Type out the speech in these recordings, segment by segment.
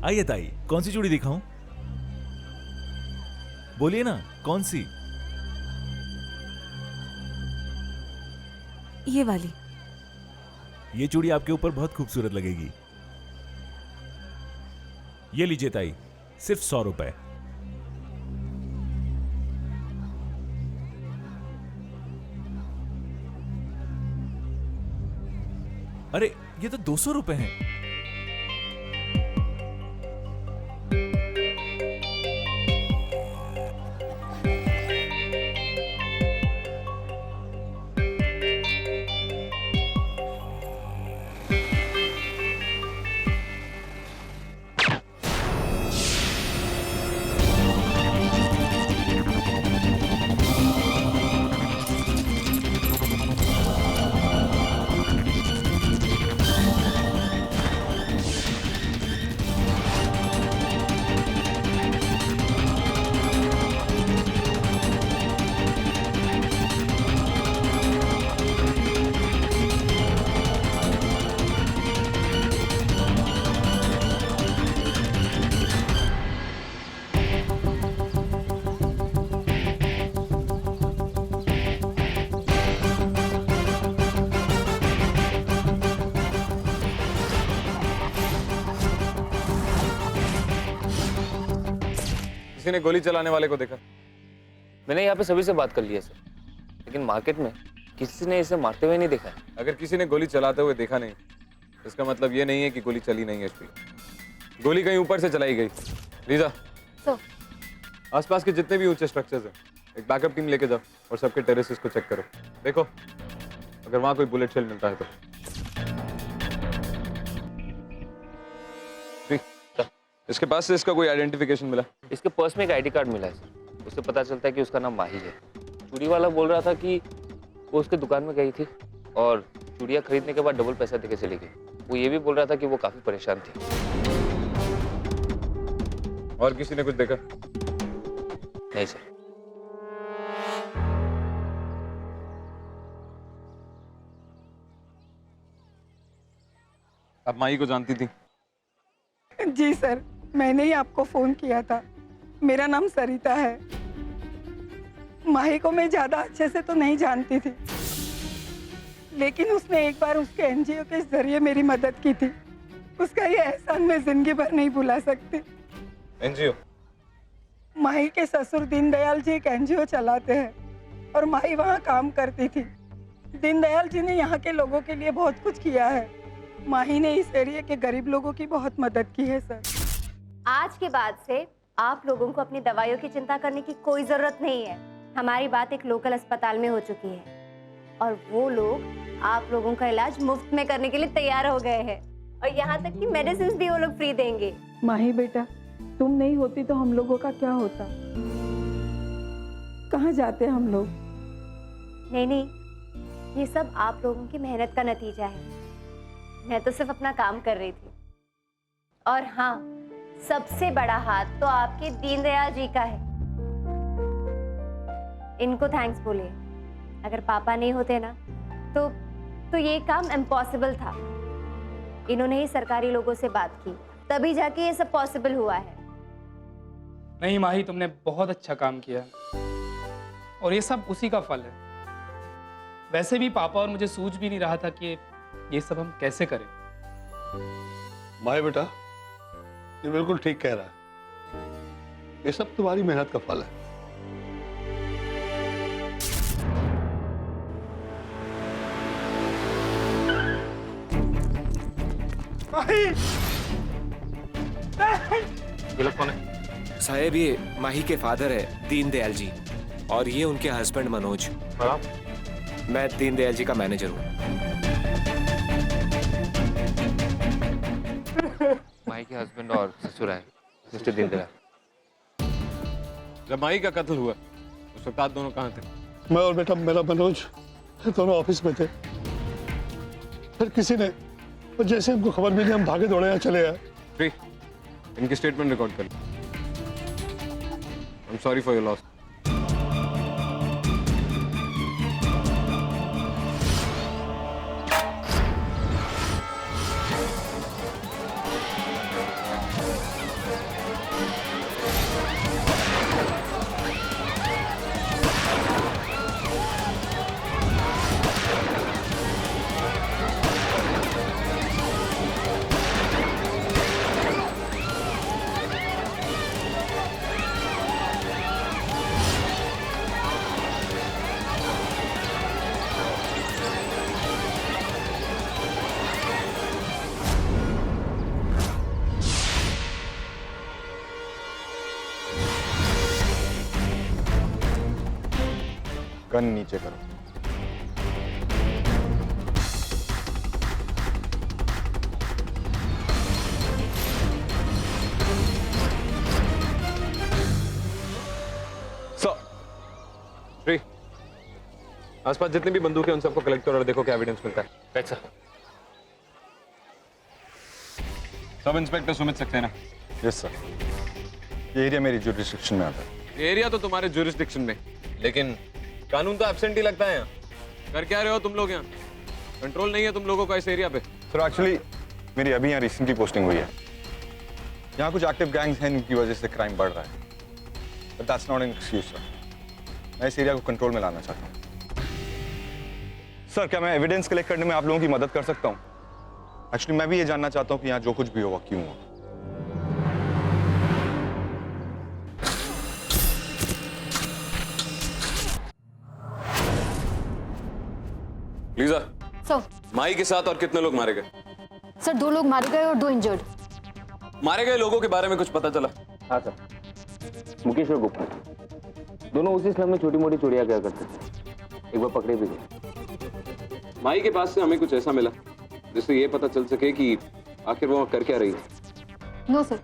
आइए ताई, कौन सी चूड़ी दिखाऊं? बोलिए ना, कौन सी? ये वाली। ये चूड़ी आपके ऊपर बहुत खूबसूरत लगेगी। ये लीजिए ताई, सिर्फ 100 रुपए। अरे ये तो 200 रुपए हैं। किसी ने गोली चलाने वाले को देखा? मैंने यहाँ पे सभी से बात कर लिया सर, लेकिन मार्केट में किसी ने इसे मारते हुए नहीं देखा है। अगर किसी ने गोली चलाते हुए देखा नहीं, इसका मतलब ये नहीं है कि गोली चली नहीं है। इसकी गोली कहीं ऊपर से चलाई गई। Lisa, sir. आसपास के जितने भी ऊंचे स्ट्रक्चर्स हैं, एक बैकअप टीम लेके जाओ और सबके टेरेसेस को चेक करो। देखो अगर वहां कोई बुलेट शेल मिलता है तो। इसके पास से इसका कोई आइडेंटिफिकेशन मिला? इसके पर्स में एक आईडी कार्ड मिला है सर, उससे पता चलता है कि उसका नाम माही है। चूड़ी वाला बोल रहा था कि वो उसके दुकान में गई थी और चूड़ियाँ खरीदने के बाद डबल पैसा देके चली गई। वो ये भी बोल रहा था कि वो काफी परेशान थी। और किसी ने कुछ देखा? नहीं सर। आप माही को जानती थी? जी सर, मैंने ही आपको फोन किया था। मेरा नाम सरिता है। माही को मैं ज्यादा अच्छे से तो नहीं जानती थी, लेकिन उसने एक बार उसके एनजीओ के जरिए मेरी मदद की थी। उसका ये एहसान मैं जिंदगी भर नहीं भुला सकती। एनजीओ? माही के ससुर दीनदयाल जी एक एनजीओ चलाते हैं और माही वहाँ काम करती थी। दीनदयाल जी ने यहाँ के लोगों के लिए बहुत कुछ किया है। माही ने इस एरिया के गरीब लोगों की बहुत मदद की है सर। आज के बाद से आप लोगों को अपनी दवाइयों की चिंता करने की कोई जरूरत नहीं है। हमारी बात एक लोकल अस्पताल में हो चुकी है और वो लोग आप लोगों का इलाज मुफ्त में करने के लिए तैयार हो गए हैं और यहाँ तक कि मेडिसिन भी वो लोग फ्री देंगे। माही बेटा, तुम नहीं होती तो हम लोगों का क्या होता? कहाँ जाते हम लोग? नहीं नहीं, ये सब आप लोगों की मेहनत का नतीजा है। मैं तो सिर्फ अपना काम कर रही थी। और हाँ, सबसे बड़ा हाथ तो आपके दीनदयाल जी का है। इनको थैंक्स बोलिए। अगर पापा नहीं होते ना तो ये काम इम्पॉसिबल था। इन्होंने ही सरकारी लोगों से बात की, तभी जाके ये सब पॉसिबल हुआ है। नहीं माही, तुमने बहुत अच्छा काम किया और ये सब उसी का फल है। वैसे भी पापा और मुझे सूझ भी नहीं रहा था कि ये सब हम कैसे करें। माही बेटा, ये बिल्कुल ठीक कह रहा है। ये सब तुम्हारी मेहनत का फल है। ये लोग कौन है? साहेब, ये माही के फादर है दीनदयाल जी और ये उनके हस्बैंड मनोज। और आप? मैं दीनदयाल जी का मैनेजर हूँ। माही के हस्बैंड और ससुर है मिस्टर दीनदयाल। जब माही का कत्ल हुआ उस वक्त आप दोनों कहाँ थे? मैं और बेटा मेरा मनोज दोनों ऑफिस में थे। फिर किसी ने, और जैसे हमको खबर मिली हम भागे दौड़े यहाँ चले आए। फ्री, इनकी स्टेटमेंट रिकॉर्ड कर लो। I am sorry for your loss. Gun नीचे करो। श्री, आसपास जितनी भी बंदूक है उन सबको कलेक्ट करो और देखो क्या एविडेंस मिलता है। कैसा? Sub inspector Sumit Saxena. Yes sir, ये एरिया मेरी जुरिस्डिक्शन में आता है। एरिया तो तुम्हारे जुरिस्डिक्शन में, लेकिन कानून तो एब्सेंट ही लगता है यहाँ। कर क्या रहे हो तुम लोग यहाँ? कंट्रोल नहीं है तुम लोगों का इस एरिया पे। सर एक्चुअली मेरी अभी यहाँ रिसेंटली पोस्टिंग हुई है। यहाँ कुछ एक्टिव गैंग्स हैं जिनकी वजह से क्राइम बढ़ रहा है, but that's not an excuse sir. मैं इस एरिया को कंट्रोल में लाना चाहता हूँ। सर क्या मैं एविडेंस कलेक्ट करने में आप लोगों की मदद कर सकता हूँ? एक्चुअली मैं भी ये जानना चाहता हूँ कि यहाँ जो कुछ भी हुआ क्यों हुआ। लीजा, सर माई के साथ और कितने लोग मारे गए? सर 2 लोग मारे गए और 2 इंजर्ड। मारे गए लोगों के बारे में कुछ पता चला? हाँ सर, मुकेश और गोपाल दोनों उसी स्लम में छोटी मोटी चोरियां किया करते थे। एक बार पकड़े भी गए। माई के पास से हमें कुछ ऐसा मिला जिससे ये पता चल सके कि आखिर वो कर क्या रही है। नो सर,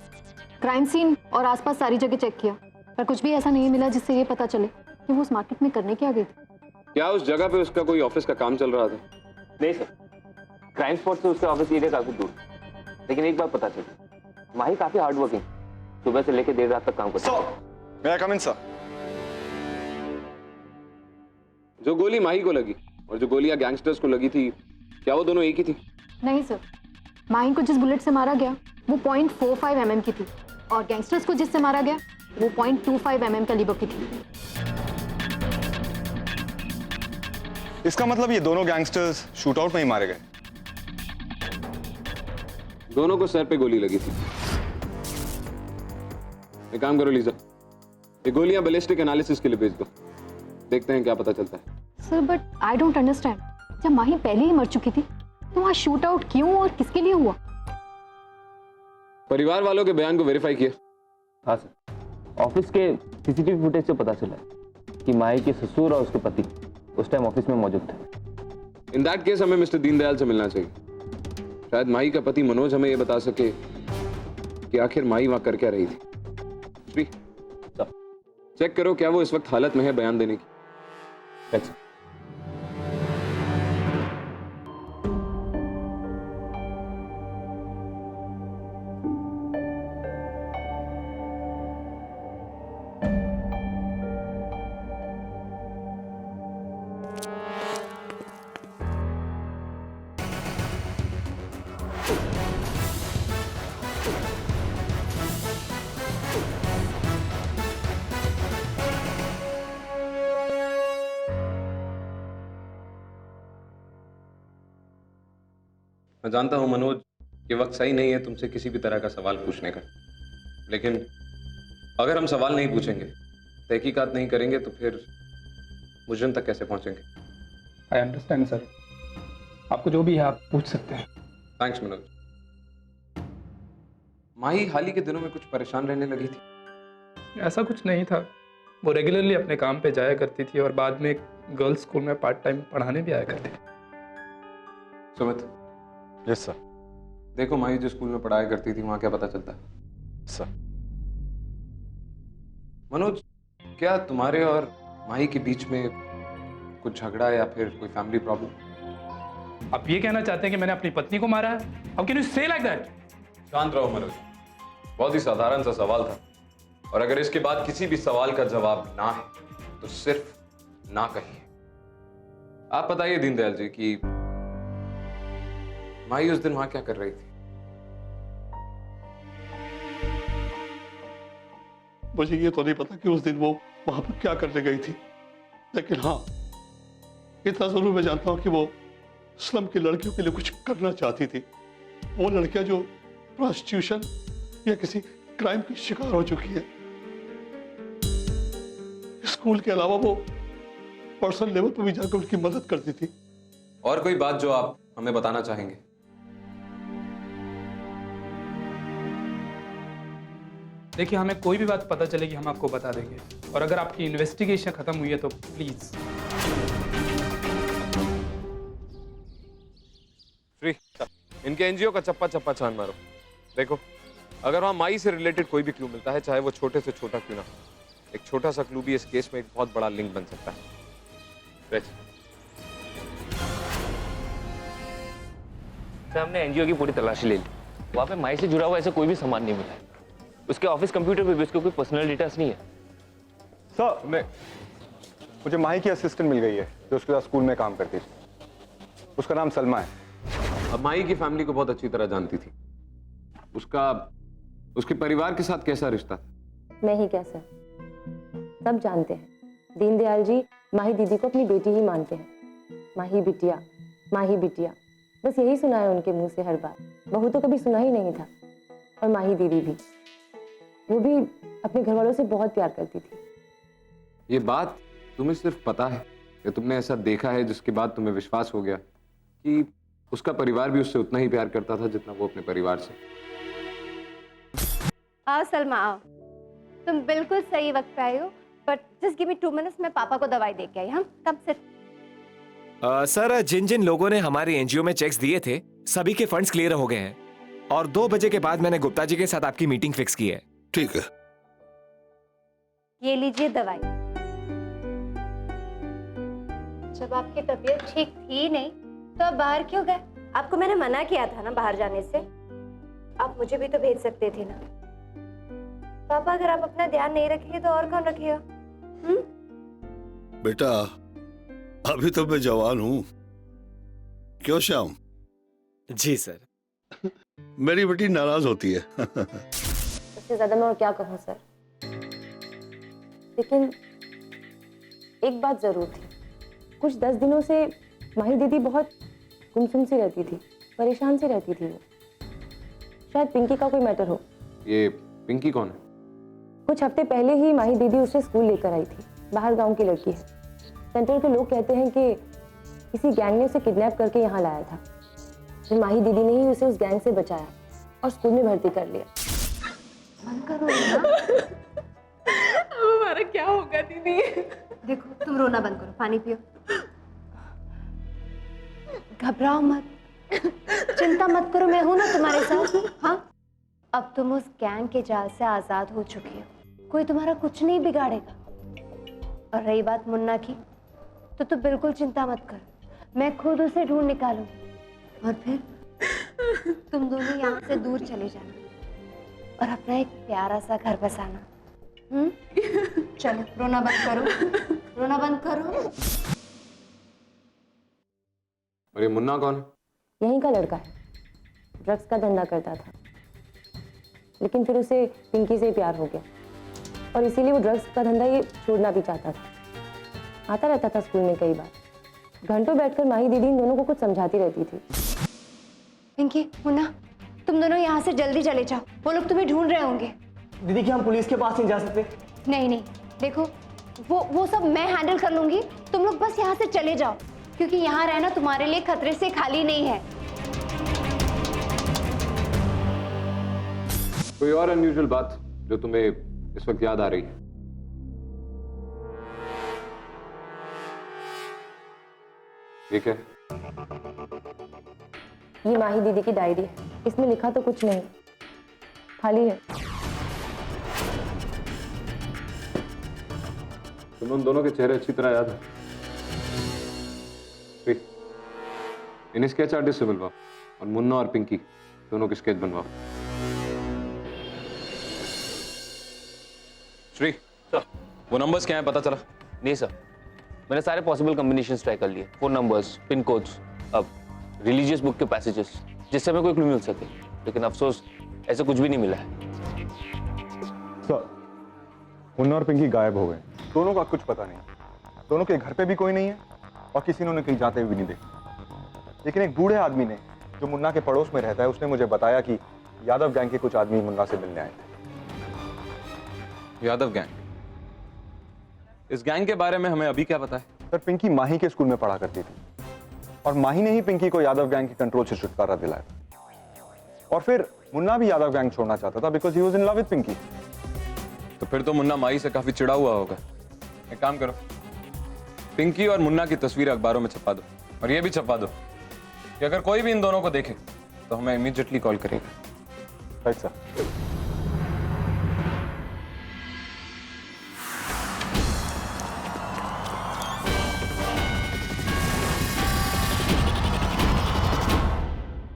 क्राइम सीन और आसपास सारी जगह चेक किया, पर कुछ भी ऐसा नहीं मिला जिससे ये पता चले कि वो उस मार्केट में करने क्या गई थी। क्या उस जगह पे उसका कोई ऑफिस का काम चल रहा था? नहीं सर, क्राइम स्पॉट से उसका ऑफिस एरिया काफी दूर, लेकिन एक बार पता चला, माही काफी हार्ड वर्किंग, सुबह से लेकर देर रात तक काम करता है। May I come in, sir? जो गोली माही को लगी और जो गोलियां गैंगस्टर्स को लगी थी, क्या वो दोनों एक ही थी? नहीं सर, माहिन को जिस बुलेट से मारा गया वो 0.45 mm की थी और गैंगस्टर्स को जिससे मारा गया वो 0.25 mm कैलिबर की थी। इसका मतलब ये दोनों गैंगस्टर्स शूटआउट में ही मारे गए। दोनों को सर पे गोली लगी थी। एक काम करो लीजा, ये गोलियां बैलिस्टिक एनालिसिस के लिए भेज दो, देखते हैं क्या पता चलता है। Sir but I don't understand, जब माही पहले ही मर चुकी थी तो वहाँ शूट आउट क्यों और किसके लिए हुआ? परिवार वालों के बयान को वेरीफाई किया? हाँ सर, ऑफिस के सीसीटीवी फुटेज से पता चला कि माही के ससुर और उसके पति उस टाइम ऑफिस में मौजूद थे। इन दैट केस हमें मिस्टर दीनदयाल से मिलना चाहिए। शायद माही का पति मनोज हमें ये बता सके कि आखिर माही वहां कर क्या रही थी। श्री, चेक करो क्या वो इस वक्त हालत में है बयान देने की। अच्छा। मैं जानता हूं मनोज, ये वक्त सही नहीं है तुमसे किसी भी तरह का सवाल पूछने का, लेकिन अगर हम सवाल नहीं पूछेंगे, तहकीकात नहीं करेंगे तो फिर मुजरिम तक कैसे पहुंचेंगे? आई अंडरस्टैंड सर, आपको जो भी है आप पूछ सकते हैं। थैंक्स मनोज। माही हाल ही के दिनों में कुछ परेशान रहने लगी थी? ऐसा कुछ नहीं था, वो रेगुलरली अपने काम पे जाया करती थी और बाद में गर्ल्स स्कूल में पार्ट टाइम पढ़ाने भी आया करती थी। सुमित। Yes sir. देखो माही जो स्कूल में पढ़ाया करती थी वहां क्या पता चलता है? सर। मनोज, क्या तुम्हारे और माही के बीच में कुछ झगड़ा या फिर कोई फैमिली प्रॉब्लम? आप ये कहना चाहते हैं कि मैंने अपनी पत्नी को मारा है? हाउ कैन यू से लाइक दैट? शांत रहो मनोज, बहुत ही साधारण सा सवाल था, और अगर इसके बाद किसी भी सवाल का जवाब ना है तो सिर्फ ना कहिए। आप बताइए दीनदयाल जी कि माही उस दिन वहां क्या कर रही थी? मुझे ये तो नहीं पता कि उस दिन वो वहां पर क्या करने गई थी, लेकिन हाँ इतना जरूर मैं जानता हूं कि वो स्लम की लड़कियों के लिए कुछ करना चाहती थी। वो लड़कियां जो प्रोस्टिट्यूशन या किसी क्राइम की शिकार हो चुकी है। स्कूल के अलावा वो पर्सनल लेवल पर भी जाकर उनकी मदद करती थी। और कोई बात जो आप हमें बताना चाहेंगे? देखिए, हमें कोई भी बात पता चलेगी हम आपको बता देंगे, और अगर आपकी इन्वेस्टिगेशन खत्म हुई है तो प्लीज श्री, इनके एनजीओ का चप्पा चप्पा छान मारो। देखो, अगर वहां माई से रिलेटेड कोई भी क्लू मिलता है, चाहे वो छोटे से छोटा क्यों ना, एक छोटा सा क्लू भी इस केस में एक बहुत बड़ा लिंक बन सकता है। सर, हमने एनजीओ की पूरी तलाशी ले ली। वहाँ पे माई से जुड़ा हुआ ऐसा कोई भी सामान नहीं मिला है। उसके ऑफिस कंप्यूटर पे भी उसके कोई पर्सनल डिटेल्स नहीं है। सर, मुझे माही की असिस्टेंट मिल गई है जो उसके साथ स्कूल में काम करती थी। उसका नाम सलमा है। अब माई की फैमिली को बहुत अच्छी तरह जानती थी। उसके परिवार के साथ कैसा रिश्ता था? मैं ही कैसा, सब जानते हैं। दीनदयाल जी माही दीदी को अपनी बेटी ही मानते हैं। माही बिटिया, माही बिटिया, बस यही सुना है उनके मुंह से हर बार। बहू तो कभी सुना ही नहीं था। और माही दीदी भी, वो भी अपने घर वालों से बहुत प्यार करती थी। ये बात तुम्हें सिर्फ पता है या तुमने ऐसा देखा है जिसके बाद तुम्हें विश्वास हो गया कि उसका परिवार भी उससे उतना ही प्यार करता था जितना वो अपने परिवार से? आओ सलमा, आओ। तुम बिल्कुल सही वक्त पे आई हो, but just give me 2 minutes, मैं पापा को दवाई दे के आई। हम कब से सर, जिन जिन लोगों ने हमारे एनजीओ में चेक्स दिए थे, सभी के फंड्स क्लियर हो गए हैं और 2 बजे के बाद मैंने गुप्ता जी के साथ आपकी मीटिंग फिक्स की है। ठीक है। ये लीजिए दवाई। जब आपकी तबीयत ठीक थी नहीं तो आप बाहर क्यों गए? आपको मैंने मना किया था ना बाहर जाने से। आप मुझे भी तो भेज सकते थे ना। पापा, अगर आप अपना ध्यान नहीं रखेंगे तो और कौन रखेगा? बेटा, अभी तो मैं जवान हूं। क्यों श्याम? जी सर। मेरी बेटी नाराज होती है। उससे ज्यादा मैं और क्या कहूँ सर। लेकिन एक बात जरूर थी, कुछ 10 दिनों से माही दीदी बहुत गुमसुम सी रहती थी, परेशान सी रहती थी। वो शायद पिंकी का कोई मैटर हो। ये पिंकी कौन है? कुछ हफ्ते पहले ही माही दीदी उसे स्कूल लेकर आई थी। बाहर गांव की लड़की है। सेंटर के लोग कहते हैं कि किसी गैंग ने उसे किडनैप करके यहाँ लाया था। फिर माही दीदी ने ही उसे उस गैंग से बचाया और स्कूल में भर्ती कर लिया। मन करो ना। अब हमारा क्या होगा दीदी? देखो, तुम रोना बंद करो, पानी पियो। घबराओ मत, चिंता मत करो, मैं हूं ना तुम्हारे साथ। हाँ, अब तुम उस गैंग के जाल से आजाद हो चुकी हो। कोई तुम्हारा कुछ नहीं बिगाड़ेगा। और रही बात मुन्ना की, तो तू बिल्कुल चिंता मत कर, मैं खुद उसे ढूंढ निकालूंगी। और फिर तुम दोनों यहाँ से दूर चले जाना और अपना एक प्यारा सा घर बसाना। चलो, रोना बंद करो, रोना बंद करो। और ये मुन्ना कौन है? यहीं का लड़का है। ड्रग्स का धंधा करता था, लेकिन फिर उसे पिंकी से प्यार हो गया और इसीलिए वो ड्रग्स का धंधा ये छोड़ना भी चाहता था। आता रहता था स्कूल में कई बार। घंटों बैठकर माही दीदी इन दोनों को कुछ समझाती रहती थी। पिंकी, मुन्ना, तुम दोनों यहाँ से जल्दी चले जाओ, वो लोग तुम्हें ढूंढ रहे होंगे। दीदी, क्या हम पुलिस के पास नहीं जा सकते? नहीं नहीं, देखो, वो सब मैं हैंडल कर लूंगी। तुम लोग बस यहाँ से चले जाओ, क्योंकि यहाँ रहना तुम्हारे लिए खतरे से खाली नहीं है। कोई और अनयूजुअल बात जो तुम्हें इस वक्त याद आ रही है? ठीक है। ये माही दीदी की डायरी है। इसमें लिखा तो कुछ नहीं, खाली है। तुम्हें उन दोनों के चेहरे अच्छी तरह याद है? इन्हें स्केच आर्टिस्ट से मिलवाओ और मुन्ना और पिंकी दोनों के स्केच बनवाओ। श्री, वो नंबर्स क्या है, पता चला? नहीं सर, मैंने सारे पॉसिबल कॉम्बिनेशंस ट्राई कर लिए। 4 नंबर्स, पिन कोड्स, अब रिलीजियस बुक के पैसेजेस, जिससे हमें कोई क्लू मिल सके, लेकिन अफसोस ऐसा कुछ भी नहीं मिला है। सर, मुन्ना और पिंकी गायब हो गए। दोनों का कुछ पता नहीं। दोनों के घर पे भी कोई नहीं है और किसी ने उन्हें कहीं जाते हुए भी नहीं देखा। लेकिन एक बूढ़े आदमी ने, जो मुन्ना के पड़ोस में रहता है, उसने मुझे बताया कि यादव गैंग के कुछ आदमी मुन्ना से मिलने आए थे। यादव गैंग? इस गैंग के बारे में हमें अभी क्या पता है? सर, पिंकी माही के स्कूल में पढ़ा करती थी और माही ने ही पिंकी को यादव गैंग के कंट्रोल से छुटकारा दिलाया। और फिर मुन्ना भी यादव गैंग छोड़ना चाहता था because he was in love with Pinky. तो फिर तो मुन्ना माही से काफी चिढ़ा हुआ होगा। एक काम करो, पिंकी और मुन्ना की तस्वीर अखबारों में छपा दो और ये भी छपा दो कि अगर कोई भी इन दोनों को देखे तो हमें इमीडिएटली कॉल करेगा। Right sir.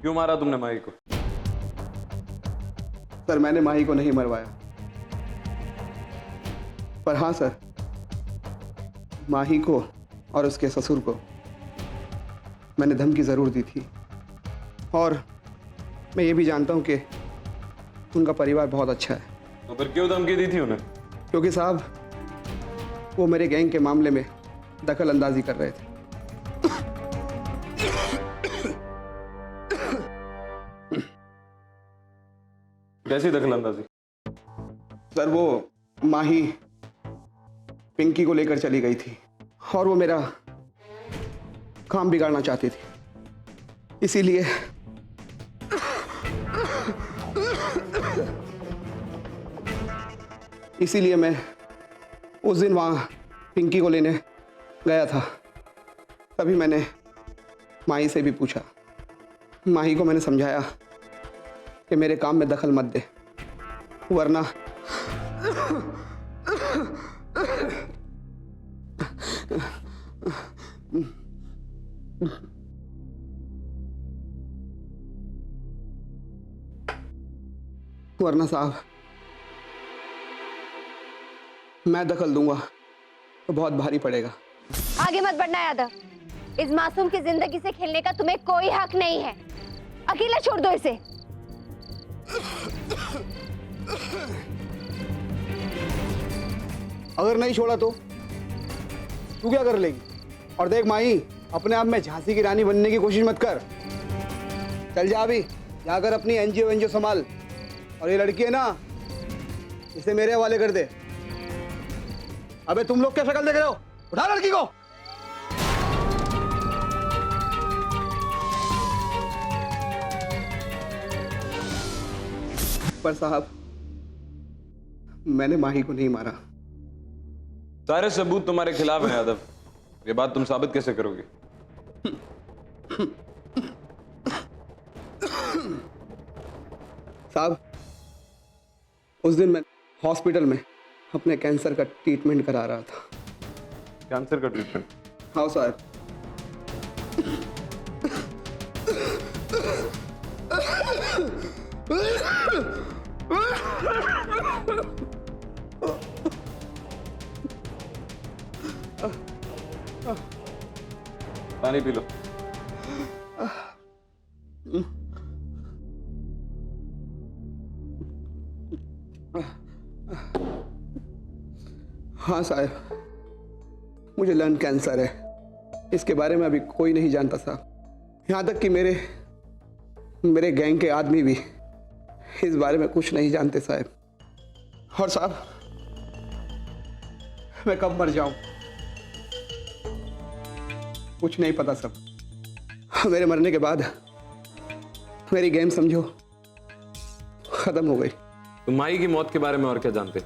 क्यों मारा तुमने माही को? सर मैंने माही को नहीं मरवाया, पर हाँ सर, माही को और उसके ससुर को मैंने धमकी जरूर दी थी। और मैं ये भी जानता हूँ कि उनका परिवार बहुत अच्छा है। तो फिर क्यों धमकी दी थी उन्हें? क्योंकि साहब वो मेरे गैंग के मामले में दखल अंदाजी कर रहे थे। कैसी दखल अंदाजी? सर वो माही पिंकी को लेकर चली गई थी और वो मेरा काम बिगाड़ना चाहती थी, इसीलिए मैं उस दिन वहाँ पिंकी को लेने गया था। तभी मैंने माही से भी पूछा। माही को मैंने समझाया कि मेरे काम में दखल मत दे, वरना साहब मैं दखल दूंगा तो बहुत भारी पड़ेगा। आगे मत बढ़ना यादव, इस मासूम की जिंदगी से खेलने का तुम्हें कोई हक नहीं है। अकेला छोड़ दो इसे। अगर नहीं छोड़ा तो तू क्या कर लेगी? और देख माही, अपने आप में झांसी की रानी बनने की कोशिश मत कर। चल जा अभी, जाकर अपनी एनजीओ संभाल। और ये लड़की है ना, इसे मेरे हवाले कर दे। अबे तुम लोग क्या शक्ल देख रहे हो? उठा लड़की को। पर साहब मैंने माही को नहीं मारा। सारे सबूत तुम्हारे खिलाफ हैं यादव, ये बात तुम साबित कैसे करोगे? साहब उस दिन मैं हॉस्पिटल में अपने कैंसर का ट्रीटमेंट करा रहा था। कैंसर का ट्रीटमेंट? हाँ सर। पानी पी लो। हाँ साहब, मुझे लंग कैंसर है। इसके बारे में अभी कोई नहीं जानता साहब। यहाँ तक कि मेरे गैंग के आदमी भी इस बारे में कुछ नहीं जानते साहब। और साहब मैं कब मर जाऊं कुछ नहीं पता सब। मेरे मरने के बाद मेरी गेम समझो खत्म हो गई। तुम माही की मौत के बारे में और क्या जानते?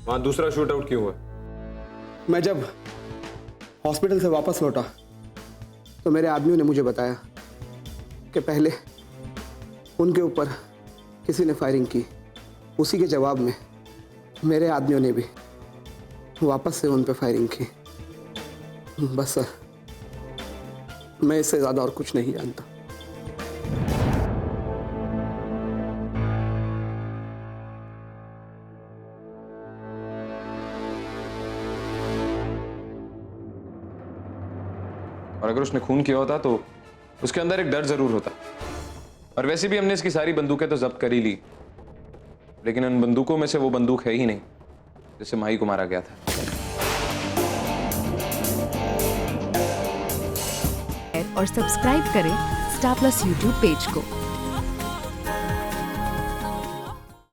वहां दूसरा शूट आउट क्यों हुआ? मैं जब हॉस्पिटल से वापस लौटा तो मेरे आदमियों ने मुझे बताया कि पहले उनके ऊपर किसी ने फायरिंग की। उसी के जवाब में मेरे आदमियों ने भी वापस से उन पर फायरिंग की। बस सर, मैं इससे ज़्यादा और कुछ नहीं जानता। और अगर उसने खून किया होता तो उसके अंदर एक डर जरूर होता। और वैसे भी हमने इसकी सारी बंदूकें तो जब्त कर ही ली, लेकिन उन बंदूकों में से वो बंदूक है ही नहीं जिससे माही को मारा गया था। और सब्सक्राइब करें स्टार प्लस यूट्यूब पेज को।